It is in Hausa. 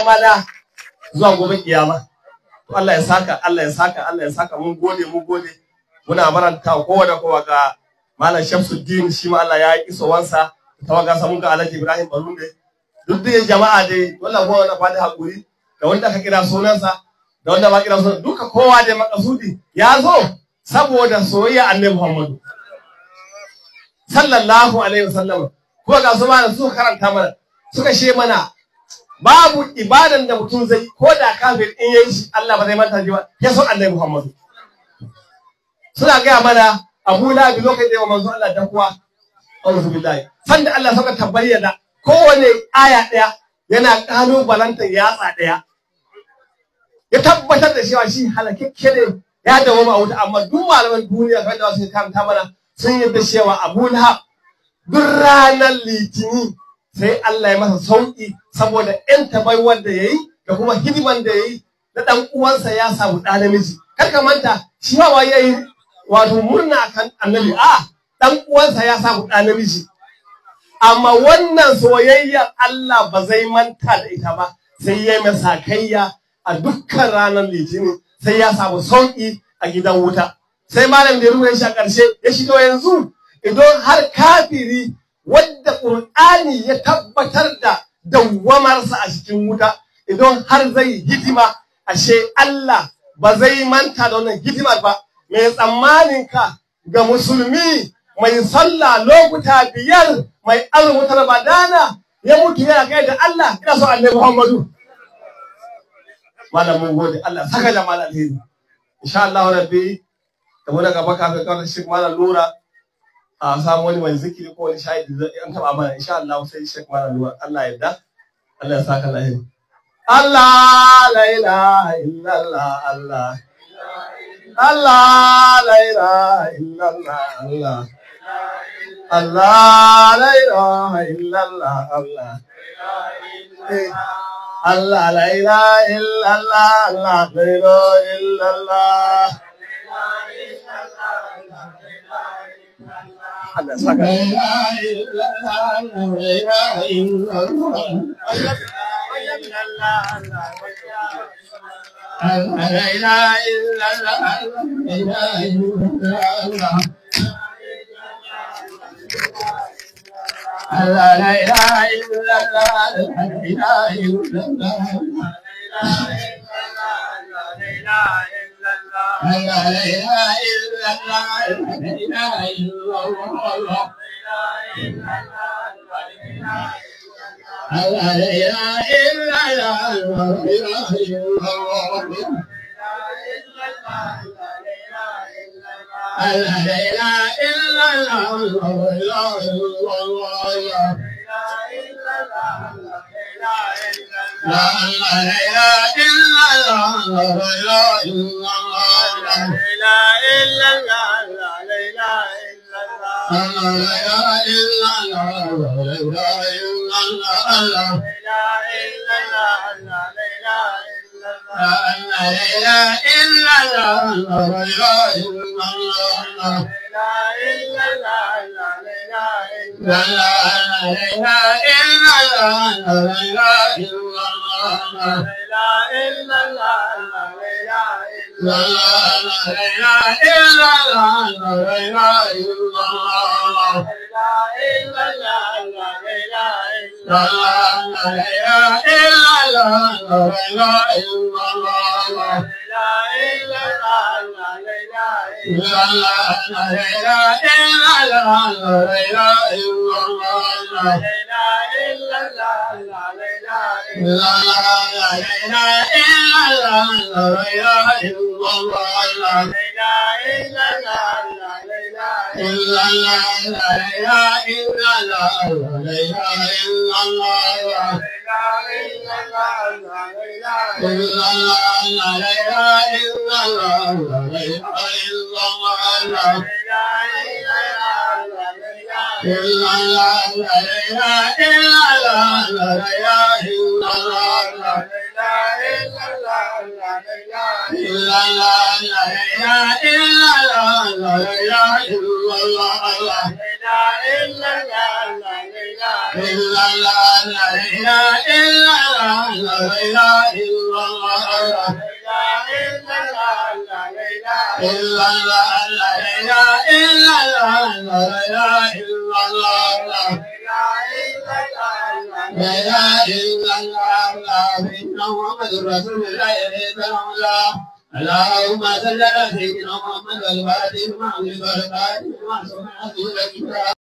mana zuwa gobe kiyama. Allah ya saka, Allah ya saka, Allah ya saka. Mun gode, mun gode. Muna baranta kowa da kowa ga Malam Shamsuddin, shi ma Allah ya yi isowansa. Tawaga sa mun ga Alhaji Ibrahim Balunde. Duk da jama'a dai wannan kowa na fadi hakuri da wanda aka kira sunansa da wanda ba kira sunansa duka kowa da makasudi ya zo saboda soyayya Annabi Muhammadu sallallahu alaihi wasallam. Kuma ga su ma su karanta mana suka she mana babu ibadan da mutum zai ko da kafir in yayi shi Allah ba zai manta shi ba ya so Annabi Muhammadu. Suna gaya mana Abu Lahab lokacin da manzo Allah da kuwa auzu billahi sanda Allah saka tabbayyana kowane aya daya yana kalubalantar yatsa daya ya tabbatar da cewa shi halakakke ne ya dawo ma wuta. Amma duk malaman duniya kai da su karanta mana sun yi da cewa Abu Lahab duk ranar litini sai Allah ya masa sauki saboda ƴan tabaiwar da yayi da kuma hidiman da yayi da dan uwansa ya samu ɗa namiji. Kar ka manta shi ma yayi wato murna kan Annabi dan uwansa ya samu ɗa namiji. Amma wannan soyayyar Allah ba zai manta da ita ba, sai ya masa kayya a dukkan ranar litini sai ya samu sauki a gidan wuta. Sai malam da ya rubuta shi a ƙarshe ya shigo yanzu idan har kafiri wadda Qur'ani ya tabbatar da dawwamarsa a cikin wuta idan har zai hidima, ashe Allah ba zai manta da wannan hidimar ba. Mai tsammanin ka ga musulmi mai sallah lokuta 5 mai azumin Ramadana ya mutu yana kai da Allah ina so Annabi Muhammadu. Malam mun gode Allah saka da malam alheri. Insha Allah rabbi da mu daga baka ka kawo shi malam Nura a samu wani mai zikiri ko wani shahidi zai an taba mana insha Allah sai Sheikh Malam Nura. Allah ya yarda. Allah ya saka alheri. Allah la ilaha illallah Allah Allah la ilaha illallah Allah Allah la ilaha illallah Allah Allah la ilaha illallah Allah la ilaha illallah Allah saka Allah la ilaha illallah Allah la ilaha illallah اللهم صل على سيدنا محمد والفاتح لما أغلق والخاتم لما سبق